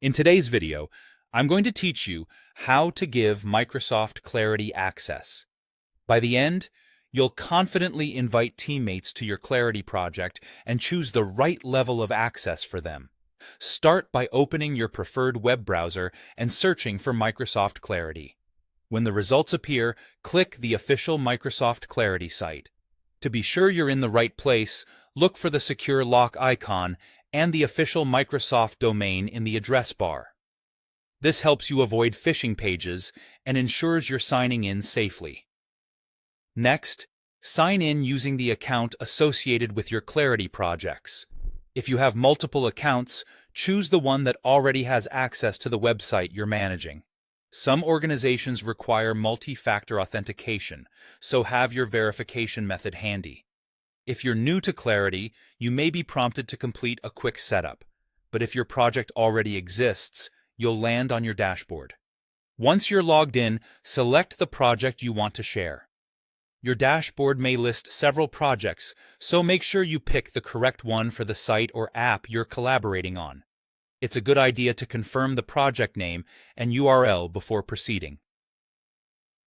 In today's video, I'm going to teach you how to give Microsoft Clarity access. By the end, you'll confidently invite teammates to your Clarity project and choose the right level of access for them. Start by opening your preferred web browser and searching for Microsoft Clarity. When the results appear, click the official Microsoft Clarity site. To be sure you're in the right place, look for the secure lock icon and the official Microsoft domain in the address bar. This helps you avoid phishing pages and ensures you're signing in safely. Next, sign in using the account associated with your Clarity projects. If you have multiple accounts, choose the one that already has access to the website you're managing. Some organizations require multi-factor authentication, so have your verification method handy. If you're new to Clarity, you may be prompted to complete a quick setup, but if your project already exists, you'll land on your dashboard. Once you're logged in, select the project you want to share. Your dashboard may list several projects, so make sure you pick the correct one for the site or app you're collaborating on. It's a good idea to confirm the project name and URL before proceeding.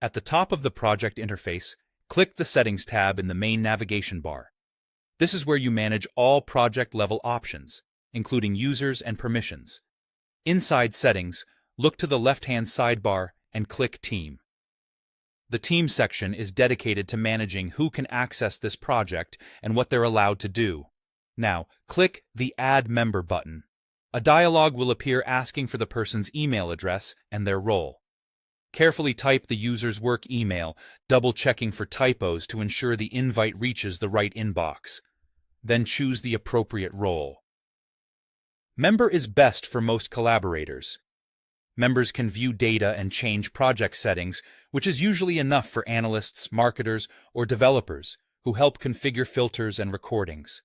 At the top of the project interface, click the Settings tab in the main navigation bar. This is where you manage all project-level options, including users and permissions. Inside Settings, look to the left-hand sidebar and click Team. The Team section is dedicated to managing who can access this project and what they're allowed to do. Now, click the Add Member button. A dialog will appear asking for the person's email address and their role. Carefully type the user's work email, double-checking for typos to ensure the invite reaches the right inbox. Then choose the appropriate role. Member is best for most collaborators. Members can view data and change project settings, which is usually enough for analysts, marketers, or developers who help configure filters and recordings.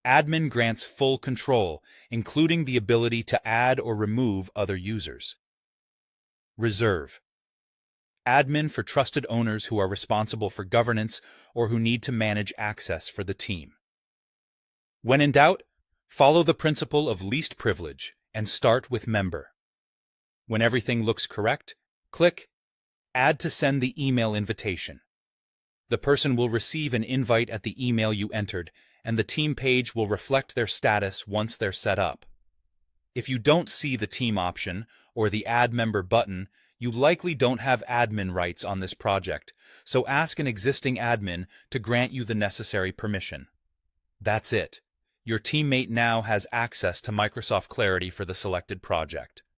Admin grants full control, including the ability to add or remove other users. Reserve. Admin for trusted owners who are responsible for governance or who need to manage access for the team. When in doubt, follow the principle of least privilege and start with Member. When everything looks correct, click Add to send the email invitation. The person will receive an invite at the email you entered, and the team page will reflect their status once they're set up. If you don't see the team option or the Add Member button, you likely don't have admin rights on this project, so ask an existing admin to grant you the necessary permission. That's it. Your teammate now has access to Microsoft Clarity for the selected project.